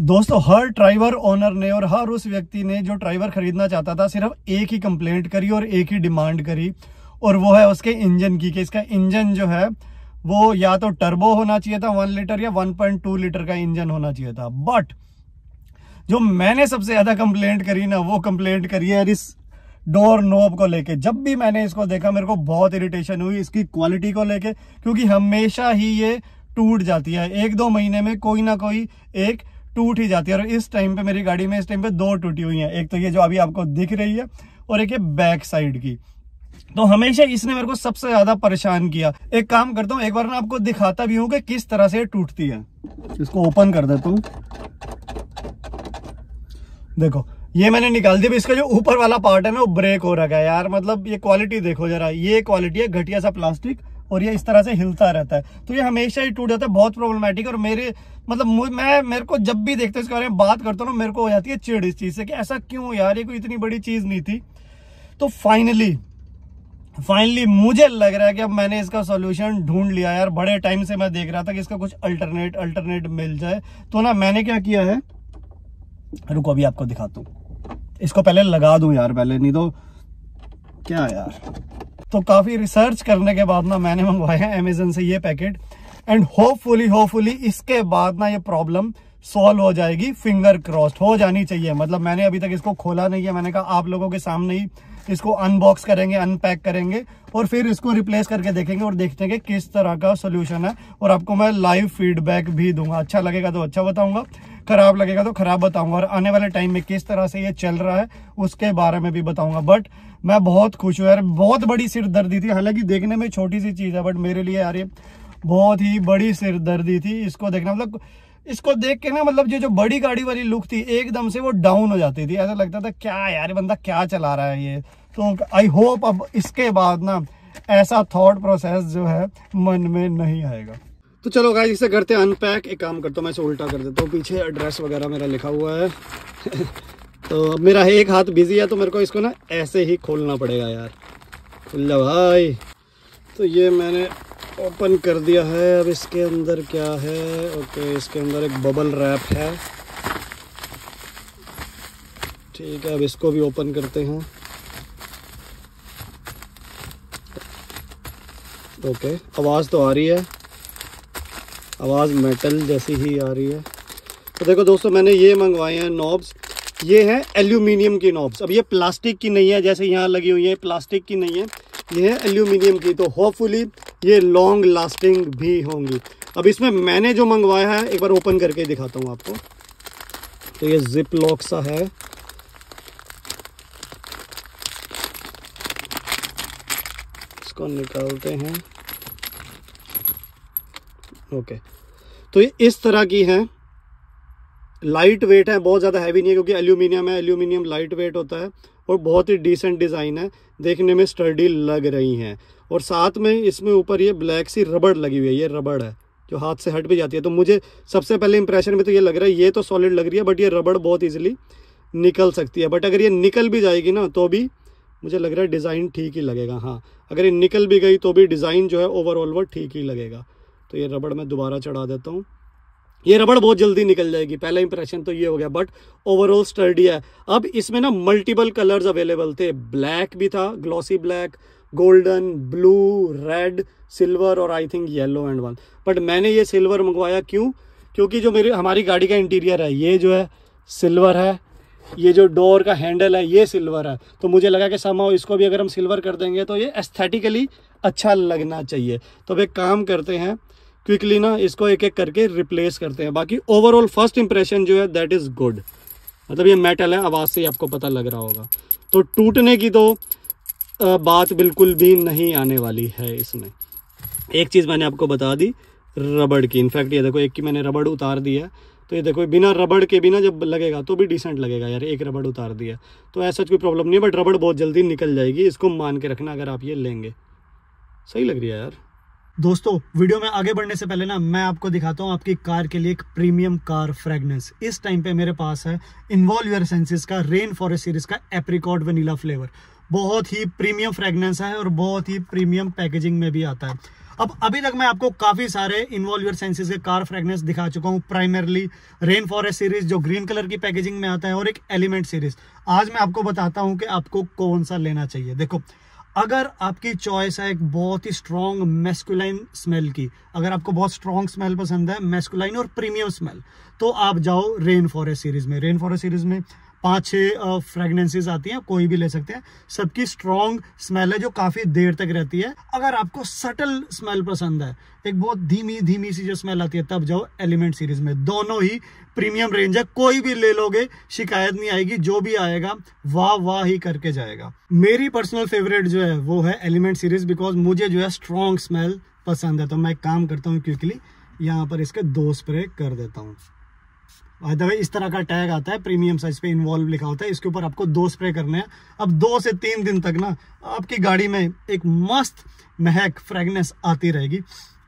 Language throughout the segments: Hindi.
दोस्तों हर ड्राइवर ओनर ने और हर उस व्यक्ति ने जो ड्राइवर खरीदना चाहता था सिर्फ एक ही कंप्लेंट करी और एक ही डिमांड करी, और वो है उसके इंजन की, कि इसका इंजन जो है वो या तो टर्बो होना चाहिए था 1 लीटर या 1.2 लीटर का इंजन होना चाहिए था। बट जो मैंने सबसे ज्यादा कंप्लेंट करी ना, वो कंप्लेंट करी है इस डोर नॉब को लेके। जब भी मैंने इसको देखा मेरे को बहुत इरिटेशन हुई इसकी क्वालिटी को लेके, क्योंकि हमेशा ही ये टूट जाती है, 1-2 महीने में कोई ना कोई एक टूट ही जाती है। और इस टाइम पे मेरी गाड़ी में इस टाइम पे 2 टूटी हुई हैं, एक तो ये जो अभी आपको दिख रही है और एक ये बैक साइड की। तो हमेशा इसने मेरे को सबसे ज्यादा परेशान किया। एक काम करता हूँ, एक बार ना आपको दिखाता भी हूँ कि किस तरह से ये टूटती है। इसको ओपन कर देता हूँ, देखो ये मैंने निकाल दिया। इसका जो ऊपर वाला पार्ट है ना वो ब्रेक हो रखा है यार, मतलब ये क्वालिटी देखो जरा, ये क्वालिटी है घटिया सा प्लास्टिक, और ये इस तरह से हिलता रहता है, तो ये हमेशा ही टूट जाता है। बहुत प्रॉब्लमेटिक। और मेरे मतलब मेरे को जब भी देखते इसके बारे में बात करता हूँ ना, मेरे को हो जाती है चिढ़ इस चीज से कि ऐसा क्यों यार, ये कोई इतनी बड़ी चीज नहीं थी। तो फाइनली मुझे लग रहा है कि अब मैंने इसका सॉल्यूशन ढूंढ लिया यार। बड़े टाइम से मैं देख रहा था कि इसका कुछ अल्टरनेट मिल जाए। तो ना मैंने क्या किया है, रुको अभी आपको दिखाता हूँ। इसको पहले लगा दूं यार, पहले नहीं तो क्या यार। तो काफी रिसर्च करने के बाद ना मैंने मंगवाया है अमेजन से ये पैकेट, एंड होपफुली इसके बाद ना ये प्रॉब्लम सॉल्व हो जाएगी। फिंगर क्रॉस्ड हो जानी चाहिए। मतलब मैंने अभी तक इसको खोला नहीं है, मैंने कहा आप लोगों के सामने ही इसको अनबॉक्स करेंगे, अनपैक करेंगे, और फिर इसको रिप्लेस करके देखेंगे और देखते हैं कि किस तरह का सोल्यूशन है। और आपको मैं लाइव फीडबैक भी दूंगा। अच्छा लगेगा तो अच्छा बताऊंगा, खराब लगेगा तो खराब बताऊंगा, और आने वाले टाइम में किस तरह से ये चल रहा है उसके बारे में भी बताऊंगा। बट मैं बहुत खुश हूँ यार। बहुत बड़ी सिरदर्दी थी, हालांकि देखने में छोटी सी चीज है, बट मेरे लिए यार ये बहुत ही बड़ी सिरदर्दी थी। इसको देखना, मतलब इसको देख के ना, मतलब ये जो बड़ी गाड़ी वाली लुक थी एकदम से वो डाउन हो जाती थी। ऐसा लगता था क्या यार बंदा क्या चला रहा है ये। तो आई होप अब इसके बाद ना ऐसा थॉट प्रोसेस जो है मन में नहीं आएगा। तो चलो गाइस इसे करते हैं अनपैक। एक काम करता हूँ, मैं इसे उल्टा कर देता हूँ, पीछे एड्रेस वगैरह मेरा लिखा हुआ है। तो अब मेरा एक हाथ बिजी है, तो मेरे को इसको ना ऐसे ही खोलना पड़ेगा यार। खुल जा भाई। तो ये मैंने ओपन कर दिया है। अब इसके अंदर क्या है, ओके इसके अंदर एक बबल रैप है, ठीक है। अब इसको भी ओपन करते हैं। ओके आवाज़ तो आ रही है, आवाज़ मेटल जैसी ही आ रही है। तो देखो दोस्तों मैंने ये मंगवाए हैं नॉब्स, ये है एल्यूमिनियम की नॉब्स। अब ये प्लास्टिक की नहीं है जैसे यहाँ लगी हुई है, प्लास्टिक की नहीं है, ये है एल्यूमिनियम की। तो होपफुली ये लॉन्ग लास्टिंग भी होंगी। अब इसमें मैंने जो मंगवाया है एक बार ओपन करके दिखाता हूँ आपको। तो ये जिप लॉक सा है, इसको निकालते हैं। ओके तो ये इस तरह की है, लाइट वेट है, बहुत ज़्यादा हैवी नहीं है क्योंकि एल्यूमिनियम है। एल्यूमिनियम लाइट वेट होता है और बहुत ही डिसेंट डिज़ाइन है, देखने में स्टर्डी लग रही हैं। और साथ में इसमें ऊपर ये ब्लैक सी रबड़ लगी हुई है, ये रबड़ है जो हाथ से हट भी जाती है। तो मुझे सबसे पहले इंप्रेशन में तो ये लग रहा है ये तो सॉलिड लग रही है, बट ये रबड़ बहुत ईजिली निकल सकती है। बट अगर ये निकल भी जाएगी ना तो भी मुझे लग रहा है डिज़ाइन ठीक ही लगेगा। हाँ अगर ये निकल भी गई तो भी डिज़ाइन जो है ओवरऑल वो ठीक ही लगेगा। तो ये रबड़ मैं दोबारा चढ़ा देता हूँ। ये रबड़ बहुत जल्दी निकल जाएगी, पहला इंप्रेशन तो ये हो गया, बट ओवरऑल स्टर्डी है। अब इसमें ना मल्टीपल कलर्स अवेलेबल थे, ब्लैक भी था, glossy black, golden, blue, red, silver और I think yellow and one. But मैंने ये सिल्वर मंगवाया क्यों, क्योंकि जो हमारी गाड़ी का इंटीरियर है ये जो है सिल्वर है, ये जो डोर का हैंडल है ये सिल्वर है। तो मुझे लगा कि समहाउ इसको भी अगर हम सिल्वर कर देंगे तो ये एस्थेटिकली अच्छा लगना चाहिए। तो अब एक काम करते हैं, क्विकली ना इसको एक एक करके रिप्लेस करते हैं। बाकी ओवरऑल फर्स्ट इंप्रेशन जो है दैट इज़ गुड। मतलब ये मेटल है, आवाज़ से ही आपको पता लग रहा होगा। तो टूटने की तो बात बिल्कुल भी नहीं आने वाली है इसमें। एक चीज़ मैंने आपको बता दी रबड़ की, इनफैक्ट ये देखो एक की मैंने रबड़ उतार दी है। तो ये देखो बिना रबड़ के भी ना जब लगेगा तो भी डिसेंट लगेगा यार। एक रबड़ उतार दिया तो ऐसा कोई प्रॉब्लम नहीं है, बट रबड़ बहुत जल्दी निकल जाएगी, इसको मान के रखना अगर आप ये लेंगे। सही लग रही है यार। दोस्तों वीडियो में आगे बढ़ने से पहले ना मैं आपको दिखाता हूँ आपकी कार के लिए एक प्रीमियम कार फ्रेगनेंस। इस टाइम पे मेरे पास है इन्वॉल्व योर सेंसेस का रेन फॉरेस्ट सीरीज का एप्रिकॉट वनीला फ्लेवर। बहुत ही प्रीमियम फ्रेगनेंस है और बहुत ही प्रीमियम पैकेजिंग में भी आता है। अब अभी तक मैं आपको काफी सारे इन्वॉल्व योर सेंसेस के कार फ्रेगनेंस दिखा चुका हूँ, प्राइमरली रेन फॉरेस्ट सीरीज जो ग्रीन कलर की पैकेजिंग में आता है और एक एलिमेंट सीरीज। आज मैं आपको बताता हूँ कि आपको कौन सा लेना चाहिए। देखो, अगर आपकी चॉइस है एक बहुत ही स्ट्रॉन्ग मैस्कुलाइन स्मेल की, अगर आपको बहुत स्ट्रॉन्ग स्मेल पसंद है मैस्कुलाइन और प्रीमियम स्मेल, तो आप जाओ रेन फॉरेस्ट सीरीज में। रेन फॉरेस्ट सीरीज में 5-6 फ्रेगनेंसेस आती हैं, कोई भी ले सकते हैं। सबकी स्ट्रॉन्ग स्मेल है जो काफी देर तक रहती है। अगर आपको सटल स्मेल पसंद है, एक बहुत धीमी धीमी सी जो स्मेल आती है, तब जाओ एलिमेंट सीरीज में। दोनों ही प्रीमियम रेंज है, कोई भी ले लोगे शिकायत नहीं आएगी, जो भी आएगा वाह वाह ही करके जाएगा। मेरी पर्सनल फेवरेट जो है वो है एलिमेंट सीरीज, बिकॉज मुझे जो है स्ट्रॉन्ग स्मेल पसंद है। तो मैं एक काम करता हूँ, क्विकली यहाँ पर इसके 2 स्प्रे कर देता हूँ। इस तरह का टैग आता है, प्रीमियम साइज पे इन्वॉल्व लिखा होता है, इसके ऊपर आपको 2 स्प्रे करने हैं। अब 2 से 3 दिन तक ना आपकी गाड़ी में एक मस्त महक फ्रेगनेंस आती रहेगी,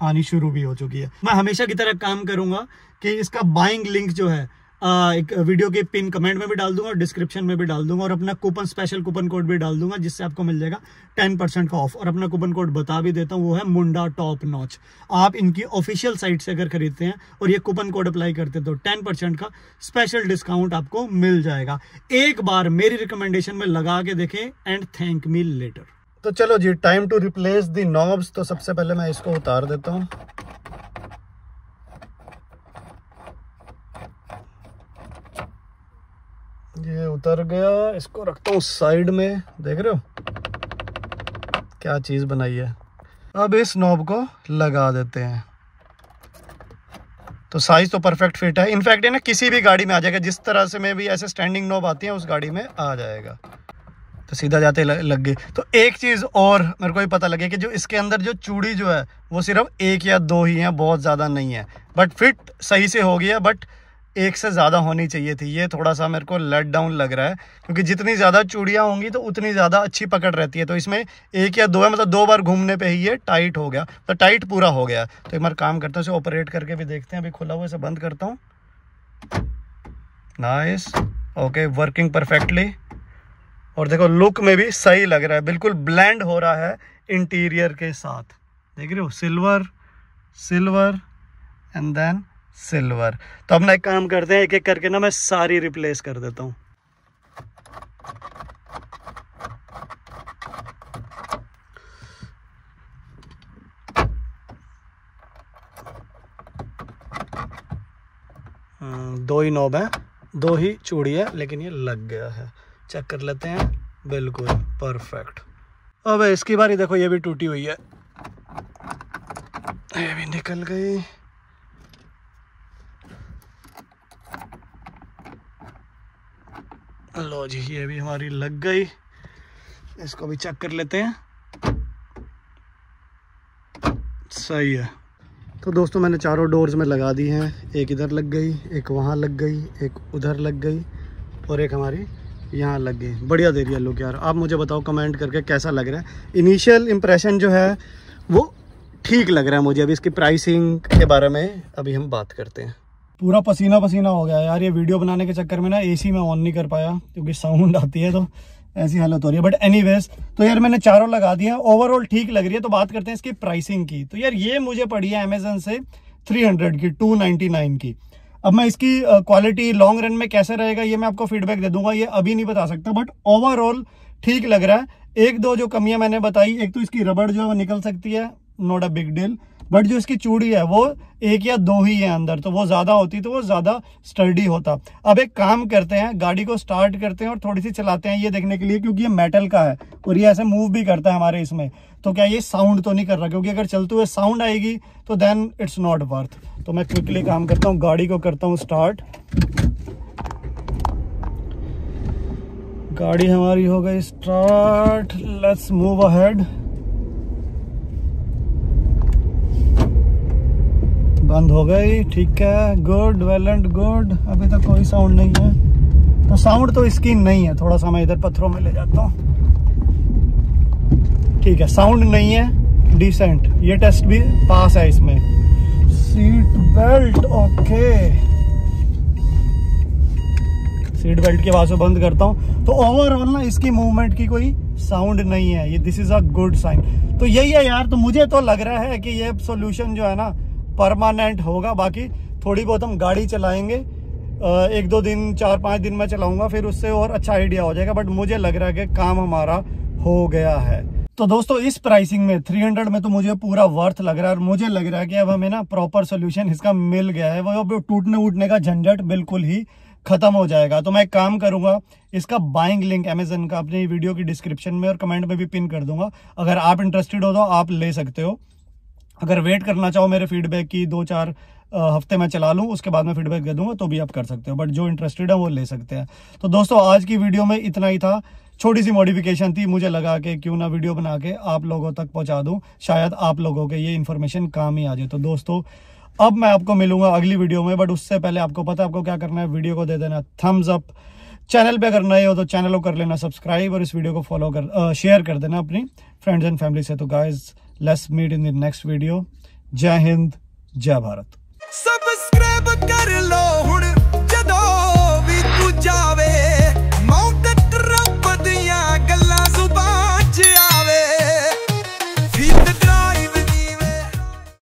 आनी शुरू भी हो चुकी है। मैं हमेशा की तरह काम करूंगा कि इसका बाइंग लिंक जो है एक वीडियो के पिन कमेंट में भी डाल दूंगा और डिस्क्रिप्शन में भी डाल दूंगा, और अपना कूपन स्पेशल कूपन कोड भी डाल दूंगा, जिससे आपको मिल जाएगा 10% का ऑफ। और अपना कूपन कोड बता भी देता हूँ, वो है मुंडा टॉप नॉच। आप इनकी ऑफिशियल साइट से अगर खरीदते हैं और ये कूपन कोड अप्लाई करते हैं तो 10% का स्पेशल डिस्काउंट आपको मिल जाएगा। एक बार मेरी रिकमेंडेशन में लगा के देखें एंड थैंक मी लेटर। तो चलो जी, time to replace the knobs. तो सबसे पहले मैं इसको उतार देता हूँ। ये उतर गया, इसको रखता हूँ साइड में। देख रहे हो क्या चीज बनाई है। अब इस नॉब को लगा देते हैं। तो साइज तो परफेक्ट फिट है, इनफैक्ट है ना किसी भी गाड़ी में आ जाएगा, जिस तरह से में भी ऐसे स्टैंडिंग नॉब आती है उस गाड़ी में आ जाएगा। तो सीधा जाते लग गई। तो एक चीज़ और मेरे को भी पता लगे कि जो इसके अंदर जो चूड़ी जो है वो सिर्फ 1 या 2 ही है, बहुत ज़्यादा नहीं है। बट फिट सही से हो गया, बट 1 से ज़्यादा होनी चाहिए थी। ये थोड़ा सा मेरे को लेट डाउन लग रहा है, क्योंकि जितनी ज़्यादा चूड़ियाँ होंगी तो उतनी ज़्यादा अच्छी पकड़ रहती है। तो इसमें 1 या 2 है, मतलब 2 बार घूमने पे ही ये टाइट हो गया, तो टाइट पूरा हो गया। तो एक बार काम करता हूँ, इसे ऑपरेट करके भी देखते हैं। अभी खुला हुआ, इसे बंद करता हूँ। Nice, okay, working perfectly. और देखो लुक में भी सही लग रहा है, बिल्कुल ब्लेंड हो रहा है इंटीरियर के साथ। देख रहे हो, silver silver and then silver. तो अब ना एक काम करते हैं, एक एक करके ना मैं सारी रिप्लेस कर देता हूँ। दो ही नॉब है, 2 ही चूड़ी है, लेकिन ये लग गया है। चेक कर लेते हैं, बिल्कुल परफेक्ट। अब इसकी बारी। देखो ये भी टूटी हुई है, ये भी निकल गई। लो जी, ये भी हमारी लग गई। इसको भी चेक कर लेते हैं, सही है। तो दोस्तों मैंने चारों डोर्स में लगा दी हैं। एक इधर लग गई, एक वहाँ लग गई, एक उधर लग गई और एक हमारी यहाँ लग गई। बढ़िया दे रही है लुक यार। आप मुझे बताओ कमेंट करके कैसा लग रहा है। इनिशियल इम्प्रेशन जो है वो ठीक लग रहा है मुझे। अभी इसकी प्राइसिंग के बारे में अभी हम बात करते हैं। पूरा पसीना पसीना हो गया यार, ये वीडियो बनाने के चक्कर में ना एसी में ऑन नहीं कर पाया, क्योंकि साउंड आती है तो ऐसी हालत हो रही है। बट एनीवेज, तो यार मैंने चारों लगा दिया, ओवरऑल ठीक लग रही है। तो बात करते हैं इसकी प्राइसिंग की। तो यार ये मुझे पड़ी है अमेजन से 300 की, 299 की। अब मैं इसकी क्वालिटी लॉन्ग रन में कैसे रहेगा ये मैं आपको फीडबैक दे दूंगा, ये अभी नहीं बता सकता। बट ओवरऑल ठीक लग रहा है। 1-2 जो कमियां मैंने बताई, एक तो इसकी रबड़ जो है वो निकल सकती है, not a big deal. But जो इसकी चूड़ी है वो 1 या 2 ही है अंदर, तो वो ज्यादा होती तो वो ज्यादा स्टर्डी होता। अब एक काम करते हैं, गाड़ी को स्टार्ट करते हैं और थोड़ी सी चलाते हैं ये देखने के लिए, क्योंकि ये मेटल का है और ये ऐसे मूव भी करता है हमारे इसमें, तो क्या ये साउंड तो नहीं कर रहा, क्योंकि अगर चलते हुए साउंड आएगी तो देन इट्स नॉट वर्थ। तो मैं क्विकली काम करता हूँ, गाड़ी को करता हूँ स्टार्ट। गाड़ी हमारी हो गई स्टार्ट, लेट्स मूव अहेड। बंद हो गई, ठीक है, गुड, वेल एंड गुड। अभी तक कोई साउंड नहीं है, तो साउंड तो इसकी नहीं है। थोड़ा सा मैं इधर पत्थरों में ले जाता हूँ, ठीक है, साउंड नहीं है, डिसेंट। ये टेस्ट भी पास है इसमें। Seat belt, okay, seat belt की आवाज को बंद करता हूँ। तो ओवरऑल ना इसकी मूवमेंट की कोई साउंड नहीं है, ये this is a good sign. तो यही है यार, तो मुझे तो लग रहा है कि ये सोल्यूशन जो है ना परमानेंट होगा। बाकी थोड़ी बहुत हम गाड़ी चलाएंगे, 1-2 दिन 4-5 दिन में चलाऊंगा, फिर उससे और अच्छा आइडिया हो जाएगा। बट मुझे लग रहा है कि काम हमारा हो गया है। तो दोस्तों इस प्राइसिंग में 300 में तो मुझे पूरा वर्थ लग रहा है, और मुझे लग रहा है कि अब हमें ना प्रॉपर सोल्यूशन इसका मिल गया है। वो अब टूटने उठने का झंझट बिल्कुल ही खत्म हो जाएगा। तो मैं एक काम करूंगा, इसका बाइंग लिंक अमेजन का अपनी वीडियो की डिस्क्रिप्शन में और कमेंट में भी पिन कर दूंगा। अगर आप इंटरेस्टेड हो तो आप ले सकते हो। अगर वेट करना चाहो मेरे फीडबैक की 2-4 हफ्ते में चला लूं, उसके बाद में फीडबैक दे दूंगा, तो भी आप कर सकते हो। बट जो इंटरेस्टेड है वो ले सकते हैं। तो दोस्तों आज की वीडियो में इतना ही था, छोटी सी मॉडिफिकेशन थी, मुझे लगा कि क्यों ना वीडियो बना के आप लोगों तक पहुंचा दूं, शायद आप लोगों के ये इन्फॉर्मेशन काम ही आ जाए। तो दोस्तों अब मैं आपको मिलूंगा अगली वीडियो में, बट उससे पहले आपको पता है आपको क्या करना है, वीडियो को दे देना थम्स अप, चैनल पे अगर नए हो तो चैनल को कर लेना सब्सक्राइब, और इस वीडियो को फॉलो कर शेयर कर देना अपनी फ्रेंड्स एंड फैमिली से। तो guys let's meet in the next video. जय हिंद, जय भारत। सब्सक्राइब कर लो।